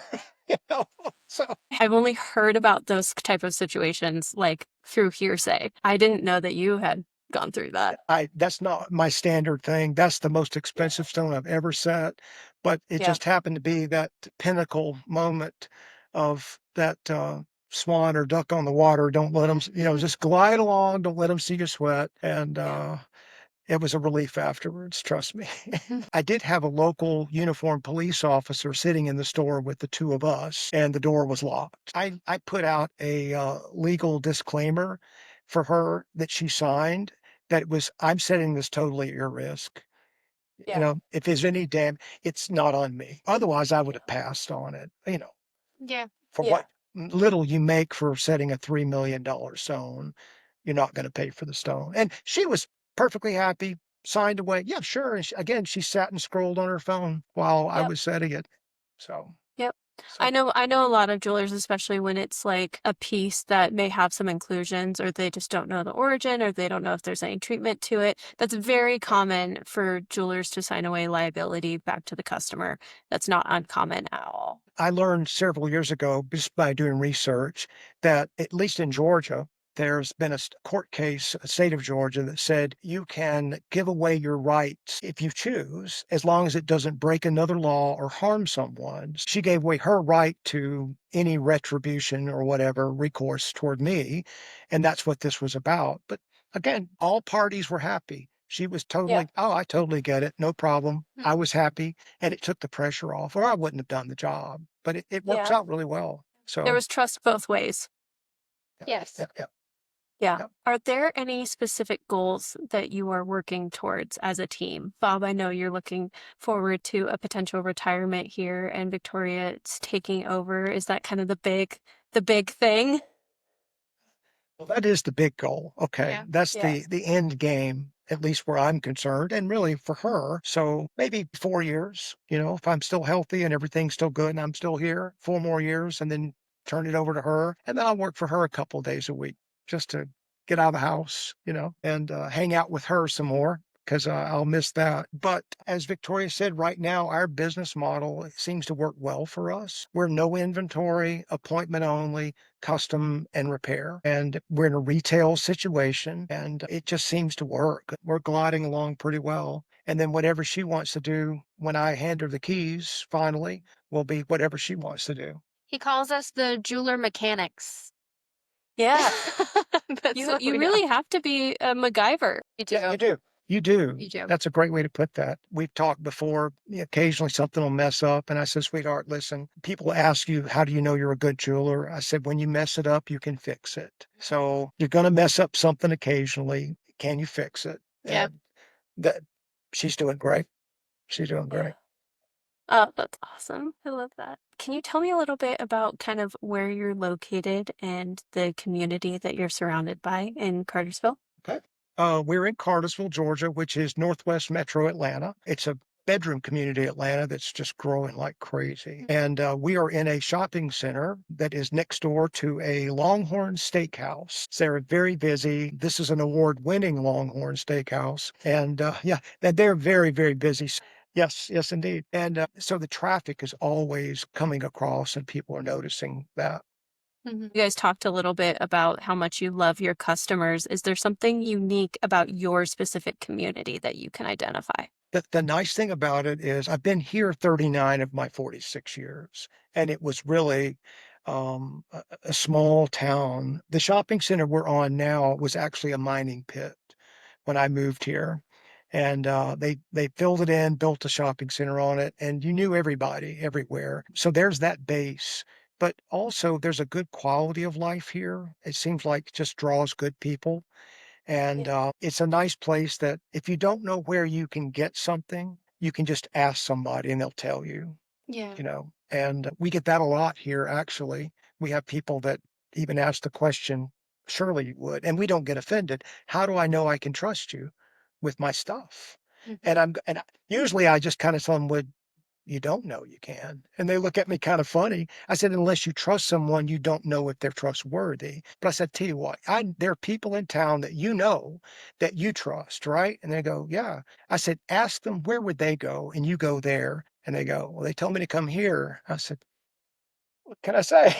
you know? So I've only heard about those type of situations like through hearsay. I didn't know that you had gone through that. that's not my standard thing. That's the most Yeah. expensive stone I've ever set, but it Yeah. just happened to be that pinnacle moment of that, swan or duck on the water. Don't let them, just glide along. Don't let them see you sweat. And, Yeah. it was a relief afterwards, trust me. I did have a local uniformed police officer sitting in the store with the two of us, and the door was locked. I put out a legal disclaimer for her that she signed that was, I'm setting this totally at your risk. Yeah. If there's any it's not on me. Otherwise, I would Yeah. have passed on it, Yeah. for Yeah. what little you make for setting a $3 million stone. You're not going to pay for the stone. And she was perfectly happy, signed away. Yeah, sure. And again, she sat and scrolled on her phone while I Yep. was setting it. So, Yep. so I know a lot of jewelers, especially when it's like a piece that may have some inclusions or they just don't know the origin or they don't know if there's any treatment to it. That's very yeah. common for jewelers to sign away liability back to the customer. That's not uncommon at all. I learned several years ago just by doing research that at least in Georgia, there's been a court case, a state of Georgia, that said you can give away your rights if you choose, as long as it doesn't break another law or harm someone. She gave away her right to any retribution or whatever recourse toward me. And that's what this was about. But again, all parties were happy. She was Yeah. totally, oh, I totally get it. No problem. I was happy and it took the pressure off, or I wouldn't have done the job. But it works Yeah. out really well. There So, was trust both ways. yeah, Yes. yeah, yeah, Yeah. yeah. Are there any specific goals that you are working towards as a team? Bob, I know you're looking forward to a potential retirement here and Victoria's taking over. Is that kind of the big thing? Well, that is the big goal. Okay. Yeah. That's Yeah. the end game, at least where I'm concerned, and really for her. So maybe 4 years, if I'm still healthy and everything's still good and I'm still here, 4 more years, and then turn it over to her. And then I'll work for her a couple of days a week just to get out of the house, and hang out with her some more because I'll miss that. But as Victoria said, right now, our business model seems to work well for us. We're no inventory, appointment only, custom and repair. And we're in a retail situation and it just seems to work. We're gliding along pretty well. And then whatever she wants to do when I hand her the keys finally will be whatever she wants to do. He calls us the jeweler mechanics. Yeah. That's what You we are. really have to be a MacGyver. You Yeah, do. you do. You do. You do. That's a great way to put that. We've talked before. Occasionally something will mess up. And I said, sweetheart, listen, people ask you, how do you know you're a good jeweler? I said, when you mess it up, you can fix it. So you're going to mess up something occasionally. Can you fix it? Yeah. And that she's doing great. She's doing Yeah. great. Oh, that's awesome. I love that. Can you tell me a little bit about kind of where you're located and the community that you're surrounded by in Cartersville? Okay. We're in Cartersville, Georgia, which is Northwest Metro Atlanta. It's a bedroom community Atlanta that's just growing like crazy. And we are in a shopping center that is next door to a Longhorn Steakhouse. So they're very busy. This is an award-winning Longhorn Steakhouse. And yeah, they're very, very busy. Yes, yes, indeed. And so the traffic is always coming across and people are noticing that. Mhm. You guys talked a little bit about how much you love your customers. Is there something unique about your specific community that you can identify? The nice thing about it is I've been here 39 of my 46 years, and it was really a small town. The shopping center we're on now was actually a mining pit when I moved here. And they filled it in, built a shopping center on it, and you knew everybody everywhere. So there's that base. But also, there's a good quality of life here. It seems like it just draws good people. And it's a nice place that if you don't know where you can get something, you can just ask somebody and they'll tell you, Yeah. you know. And we get that a lot here, actually. We have people that even ask the question, surely you would, and we don't get offended. How do I know I can trust you with my stuff? And Mhm. usually I just kind of tell them, would you don't know you can. And they look at me kind of funny. I said, unless you trust someone, you don't know if they're trustworthy. But I said, tell you what, there are people in town that you know that you trust, right? And they go, yeah. I said, ask them where would they go? And you go there. And they go, well, they told me to come here. I said, what can I say?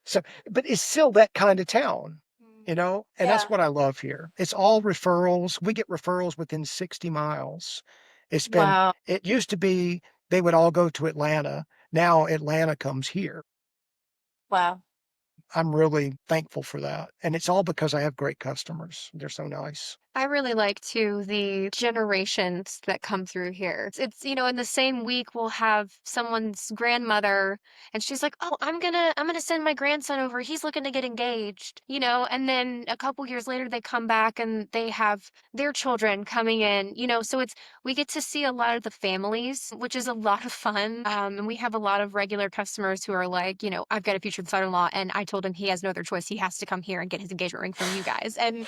So, but it's still that kind of town, Mm. and that's Yeah. what I love here. It's all referrals. We get referrals within 60 miles. Wow. It used to be they would all go to Atlanta. Now Atlanta comes here. Wow. I'm really thankful for that. And it's all because I have great customers. They're so nice. I really like too the generations that come through here. In the same week we'll have someone's grandmother and she's like, "Oh, I'm gonna send my grandson over. He's looking to get engaged." And then a couple years later they come back and they have their children coming in. So we get to see a lot of the families, which is a lot of fun. And we have a lot of regular customers who are like, I've got a future son-in-law and I told him he has no other choice. He has to come here and get his engagement ring from you guys. And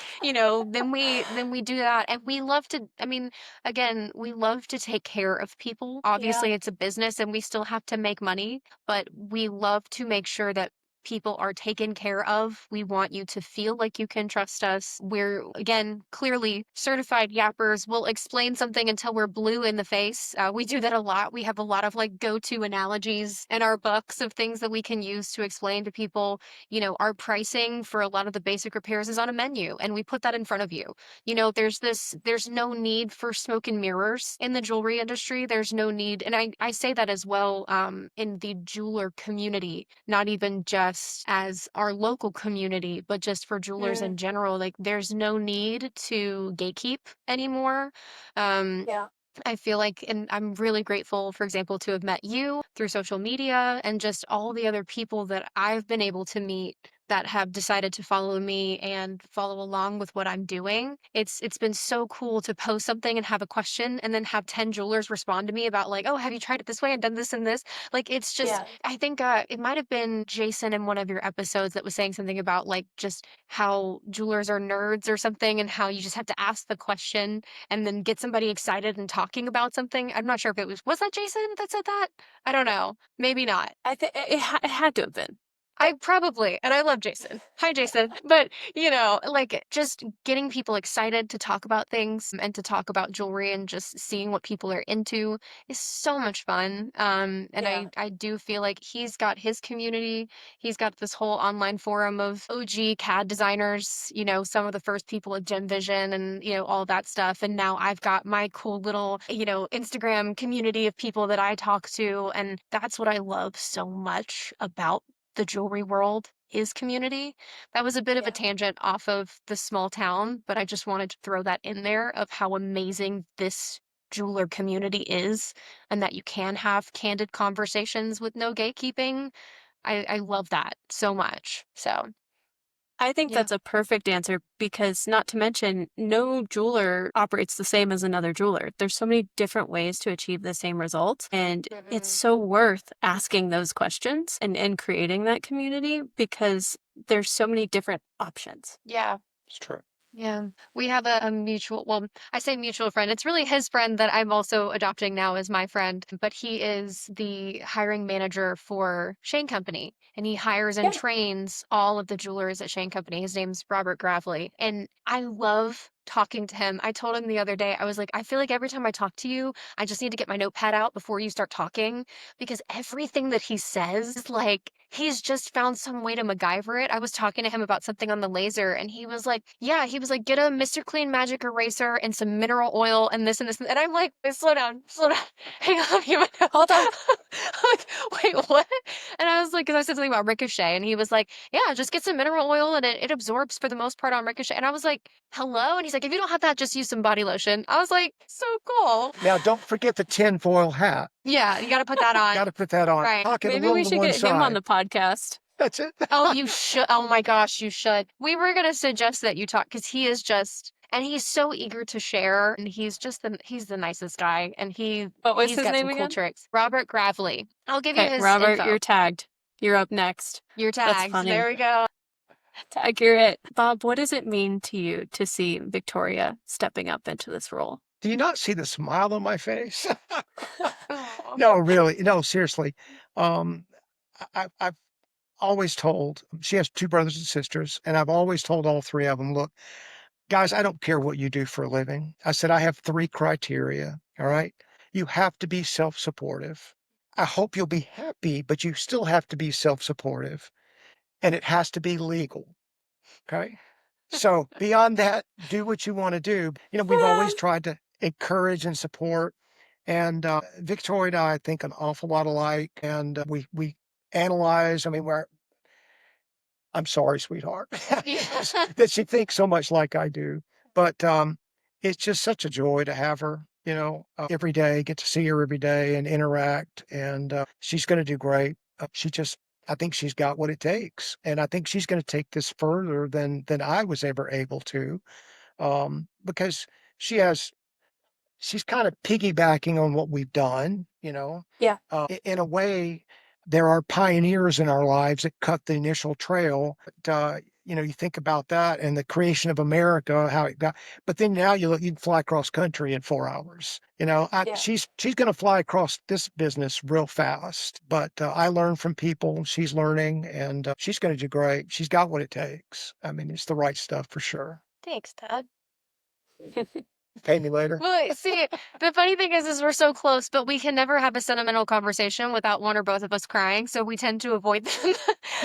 then we do that and we love to, I mean, again, we love to take care of people. Yeah. Obviously, it's a business and we still have to make money, but we love to make sure that people are taken care of. We want you to feel like you can trust us. We're, again, clearly certified yappers. We'll explain something until we're blue in the face. We do that a lot. We have a lot of like go-to analogies in our books of things that we can use to explain to people. Our pricing for a lot of the basic repairs is on a menu and we put that in front of you. There's no need for smoke and mirrors in the jewelry industry. There's no need. And I say that as well, in the jeweler community, not even just as our local community, but just for jewelers Mm, in general. Like there's no need to gatekeep anymore. Um, yeah. I feel like, and I'm really grateful, for example, to have met you through social media and just all the other people that I've been able to meet that have decided to follow me and follow along with what I'm doing. It's been so cool to post something and have a question and then have 10 jewelers respond to me about like, "Oh, have you tried it this way and done this and this?" Like it's just Yeah. I think it might have been Jason in one of your episodes that was saying something about like just how jewelers are nerds or something and how you just have to ask the question and then get somebody excited and talking about something. I'm not sure if was that Jason that said that? I don't know. Maybe not. I think it had to have been. I probably, and I love Jason. Hi, Jason. But, like just getting people excited to talk about things and to talk about jewelry and just seeing what people are into is so much fun. And Yeah. I do feel like he's got his community. He's got this whole online forum of OG CAD designers, some of the first people at Gem Vision and, all that stuff. And now I've got my cool little, Instagram community of people that I talk to. And that's what I love so much about the jewelry world is community. That was a bit of a Yeah. tangent off of the small town, but I just wanted to throw that in there of how amazing this jeweler community is and that you can have candid conversations with no gatekeeping. I love that so much. So, I think yeah. that's a perfect answer because not to mention no jeweler operates the same as another jeweler. There's so many different ways to achieve the same results and it's Mhm. so worth asking those questions and creating that community because there's so many different options. Yeah. It's true. Yeah, we have a mutual, well, I say mutual friend. It's really his friend that I'm also adopting now as my friend, but he is the hiring manager for Shane Company and he hires and Yeah. trains all of the jewelers at Shane Company. His name's Robert Gravely. And I love talking to him. I told him the other day, I was like, I feel like every time I talk to you, I just need to get my notepad out before you start talking because everything that he says, like, he's just found some way to MacGyver it. I was talking to him about something on the laser, and he was like, yeah, he was like, get a Mr. Clean Magic eraser and some mineral oil and this and this. And I'm like, wait, slow down. Hang on, you Hold on. I'm like, wait, what? And I was like, because I said something about Ricochet, and he was like, yeah, just get some mineral oil and it absorbs for the most part on Ricochet. And I was like, hello? And he's like, if you don't have that, just use some body lotion. I was like, so cool. Now, don't forget the tinfoil hat. Yeah, you got to put that on. Got to put that on. Right. Pocket a Maybe little we to should one get him on side. the podcast. That's it. Oh, you should. Oh my gosh, you should. We were going to suggest that you talk because he is just, and he's so eager to share, and he's the nicest guy, and What was he's his got name some cool again? tricks. Robert Gravely. I'll give you Okay, his Robert, info. you're tagged. You're up next. Your That's tags. funny. There we go. Accurate. Bob, what does it mean to you to see Victoria stepping up into this role? Do you not see the smile on my face? Oh. No, really. No, seriously. Um, I've always told, she has two brothers and sisters, and I've always told all three of them, look, guys, I don't care what you do for a living. I said, I have three criteria. All right. You have to be self supportive. I hope you'll be happy, but you still have to be self supportive, and it has to be legal. Okay. So beyond that, do what you want to do. You know, we've always tried to encourage and support. And Victoria and I think an awful lot alike. And we analyze. I mean, I'm sorry, sweetheart, Yeah. that she thinks so much like I do. But it's just such a joy to have her, every day, get to see her every day and interact. And she's going to do great. I think she's got what it takes. And I think she's going to take this further than I was ever able to, because she has she's kind of piggybacking on what we've done, Yeah. in a way, there are pioneers in our lives that cut the initial trail. But, you think about that and the creation of America, how it got, but then now you can fly across country in 4 hours. Yeah. She's going to fly across this business real fast, but I learn from people. She's learning and she's going to do great. She's got what it takes. I mean, it's the right stuff for sure. Thanks, Dad. Pay me later. Well, see, the funny thing is we're so close, but we can never have a sentimental conversation without one or both of us crying, so we tend to avoid them.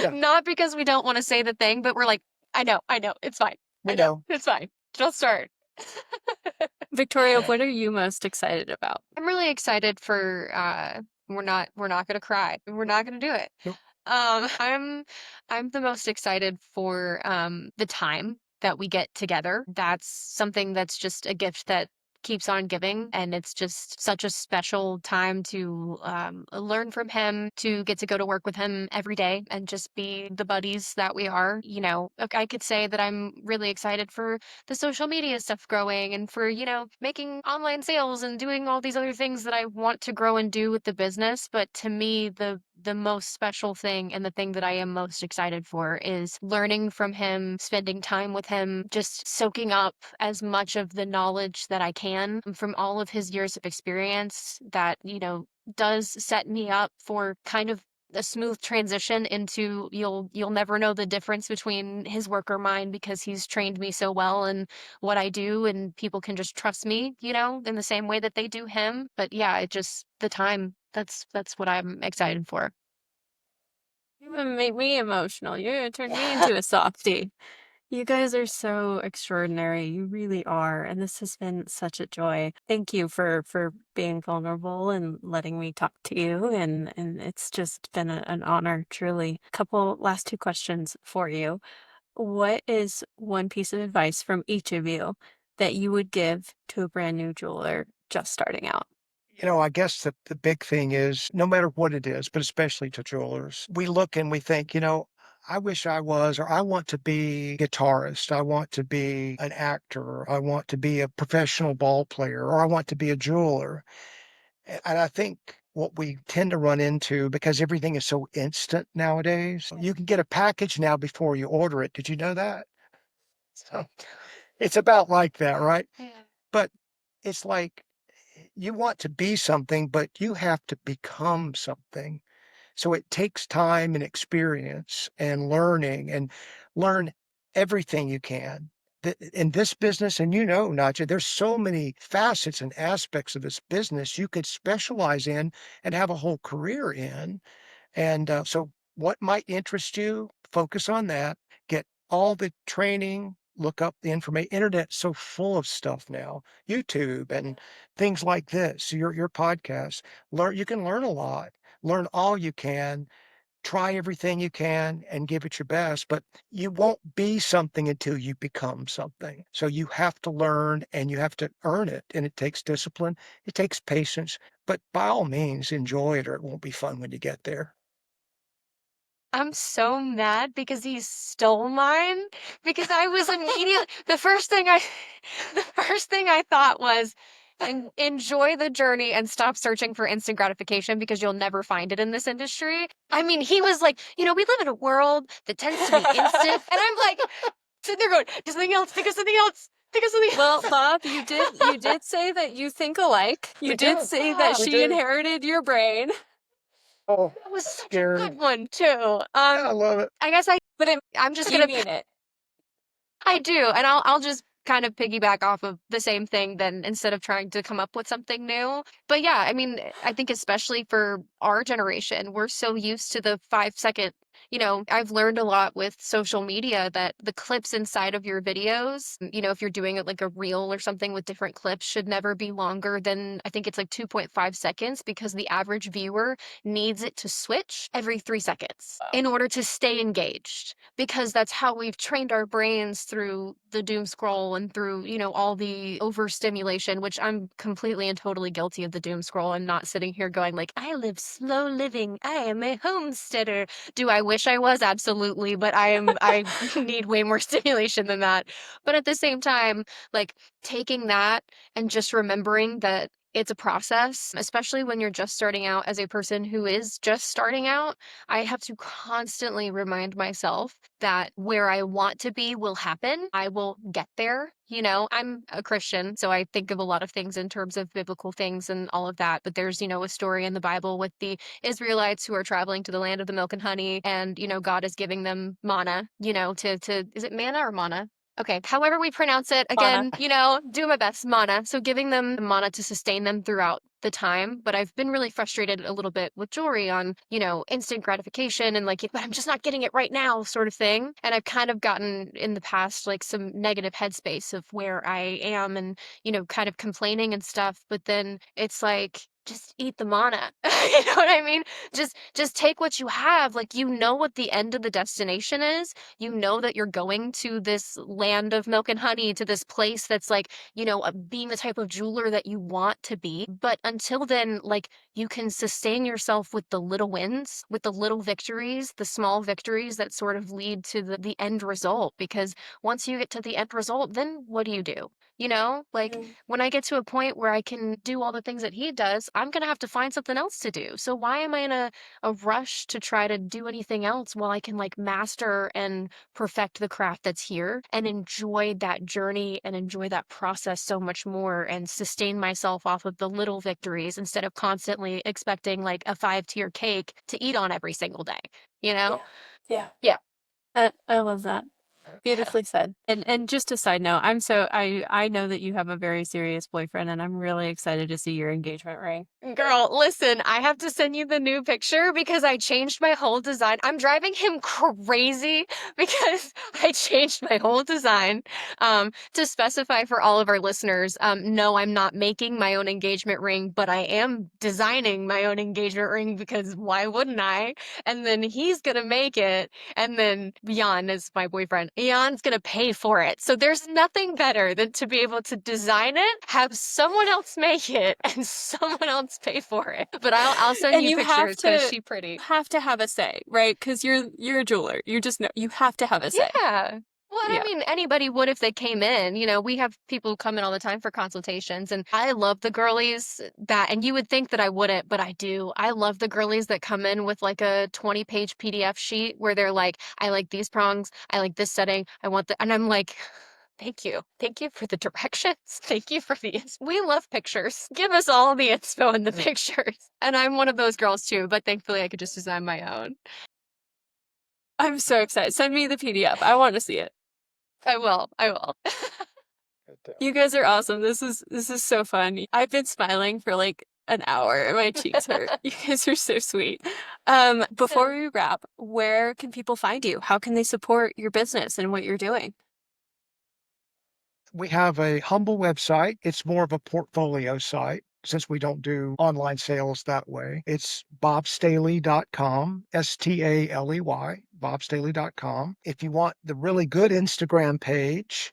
Yeah. Not because we don't want to say the thing, but we're like, I know, it's fine. We know. It's fine. Just start. Victoria, what are you most excited about? I'm really excited for we're not gonna cry. We're not gonna do it. Nope. I'm the most excited for the time that we get together. That's something that's just a gift that keeps on giving, and it's just such a special time to learn from him, to get to go to work with him every day and just be the buddies that we are. I could say that I'm really excited for the social media stuff growing and for, making online sales and doing all these other things that I want to grow and do with the business. But to me, the most special thing and the thing that I am most excited for is learning from him, spending time with him, just soaking up as much of the knowledge that I can from all of his years of experience that, does set me up for kind of a smooth transition into you'll never know the difference between his work or mine because he's trained me so well in what I do, and people can just trust me, in the same way that they do him. But yeah, it just the time that's what I'm excited for. You even made me emotional. You're gonna turn me into a softie. You guys are so extraordinary. You really are. And this has been such a joy. Thank you for being vulnerable and letting me talk to you. And it's just been an honor, truly. Couple last two questions for you. What is one piece of advice from each of you that you would give to a brand new jeweler just starting out? I guess the big thing is no matter what it is, but especially to jewelers, we look and we think, I wish I was, or I want to be a guitarist. I want to be an actor. I want to be a professional ball player, or I want to be a jeweler. And I think what we tend to run into, because everything is so instant nowadays, you can get a package now before you order it. Did you know that? So it's about like that, right? Yeah. But it's like you want to be something, but you have to become something. So it takes time and experience and learning and learn everything you can. in this business, and you know, Nacha, there's so many facets and aspects of this business you could specialize in and have a whole career in. And so, what might interest you? Focus on that. Get all the training. Look up the information. Internet's so full of stuff now. YouTube and things like this. Your podcast. Learn. You can learn a lot. Learn all you can. Try everything you can and give it your best. But you won't be something until you become something. So you have to learn and you have to earn it. And it takes discipline. It takes patience. But by all means, enjoy it, or it won't be fun when you get there. I'm so mad because he stole mine because I was immediately the first thing I the first thing I thought was enjoy the journey and stop searching for instant gratification because you'll never find it in this industry. I mean, he was like, we live in a world that tends to be instant. And I'm like sitting there going, something else, think of something else. Think of something Well, else. Bob, you did say that you think alike. You We did do. say that We she do. inherited your brain. Oh, That was such a scary. good one too. I love it. I guess But I'm just you gonna mean it. I do, and I'll just kind of piggyback off of the same thing then instead of trying to come up with something new. But yeah, I mean, I think especially for our generation, we're so used to the 5 second, I've learned a lot with social media that the clips inside of your videos, if you're doing it like a reel or something with different clips, should never be longer than I think it's like 2.5 seconds because the average viewer needs it to switch every 3 seconds in order to stay engaged because that's how we've trained our brains through the doom scroll and through, all the overstimulation, which I'm completely and totally guilty of the doom scroll and not sitting here going like, I live slow living. I am a homesteader. Do I wish I was? Absolutely. But I need way more stimulation than that. But at the same time, like taking that and just remembering that it's a process, especially when you're just starting out as a person who is just starting out. I have to constantly remind myself that where I want to be will happen. I will get there. I'm a Christian, so I think of a lot of things in terms of biblical things and all of that. But there's, a story in the Bible with the Israelites who are traveling to the land of the milk and honey, and, God is giving them manna, to is it manna or mana? Okay, however we pronounce it, Anna. again, do my best, mana. So giving them the mana to sustain them throughout the time. But I've been really frustrated a little bit with jewelry on, instant gratification and like, but I'm just not getting it right now sort of thing. And I've kind of gotten in the past like some negative headspace of where I am and, kind of complaining and stuff. But then it's like, just eat the mana. You know what I mean? Just take what you have. Like what the end of the destination is. You know that you're going to this land of milk and honey, to this place that's like, being the type of jeweler that you want to be. But until then, like you can sustain yourself with the little wins, with the little victories, the small victories that sort of lead to the end result. Because once you get to the end result, then what do you do? Like when I get to a point where I can do all the things that he does, I'm going to have to find something else to do. So why am I in a rush to try to do anything else while I can like master and perfect the craft that's here and enjoy that journey and enjoy that process so much more and sustain myself off of the little victories instead of constantly expecting like a 5-tier cake to eat on every single day, you know? Yeah. Yeah. I love that. Beautifully said. And just a side note, I know that you have a very serious boyfriend and I'm really excited to see your engagement ring. Girl, listen, I have to send you the new picture because I changed my whole design. I'm driving him crazy because I changed my whole design. To specify for all of our listeners, no, I'm not making my own engagement ring, but I am designing my own engagement ring because why wouldn't I? And then he's gonna make it, and then Jan is my boyfriend. Jan's gonna pay for it. So there's nothing better than to be able to design it, have someone else make it, and someone else pay for it. But I'll send And you you have pictures because to she pretty. have a say, right? Because you're a jeweler. You just know you have to have a say. Yeah. Well, and I Yeah. mean, anybody would if they came in. We have people come in all the time for consultations, and I love the girlies and you would think that I wouldn't, but I do. I love the girlies that come in with like a 20-page PDF sheet where they're like, I like these prongs, I like this setting, I want and I'm like, thank you. Thank you for the directions. Thank you for we love pictures. Give us all the inspo in the pictures. And I'm one of those girls too, but thankfully I could just design my own. I'm so excited. Send me the PDF. I want to see it. I will. I will. You guys are awesome. This is so fun. I've been smiling for like an hour and my cheeks hurt. You guys are so sweet. Before we wrap, where can people find you? How can they support your business and what you're doing? We have a humble website. It's more of a portfolio site since we don't do online sales that way. It's bobstaley.com, Staley, bobstaley.com. If you want the really good Instagram page,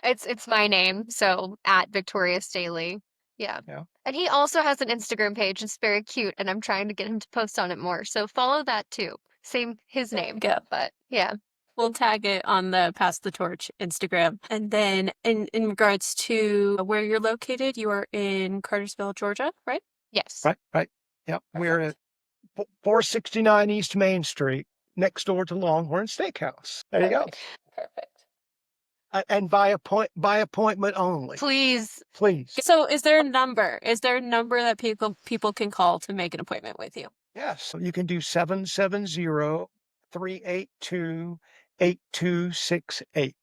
It's my name, so at Victoria Staley. Yeah. yeah, And he also has an Instagram page. It's very cute, and I'm trying to get him to post on it more. So follow that too. Same his There we name, go. but yeah. We'll tag it on the Pass the Torch Instagram. And then in regards to where you're located, you are in Cartersville, Georgia, right? Yes. right. Yep. We're Perfect. at 469 East Main Street, next door to Longhorn Steakhouse. There you go. Perfect. And by appointment only. Please. Please. So is there a number? Is there a number that people can call to make an appointment with you? Yes. You can do 770-382-8268.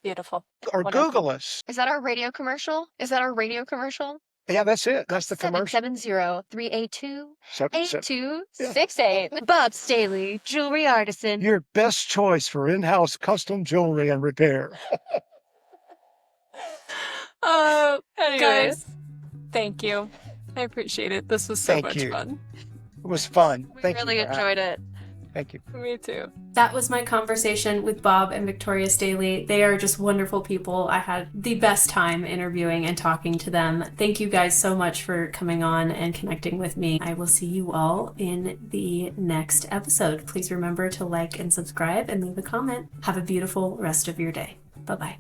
Beautiful. Or Wonderful. Google us. Is that our radio commercial? Is that our radio commercial? Yeah, that's it. That's the commercial. 770-382-8268. Bob Staley, jewelry artisan. Your best choice for in-house custom jewelry and repair. Anyways. Guys, thank you. I appreciate it. This was so Thank much you. fun. It was fun. We Thank really you. enjoyed it. Thank you. Me too. That was my conversation with Bob and Victoria Staley. They are just wonderful people. I had the best time interviewing and talking to them. Thank you guys so much for coming on and connecting with me. I will see you all in the next episode. Please remember to like and subscribe and leave a comment. Have a beautiful rest of your day. Bye-bye.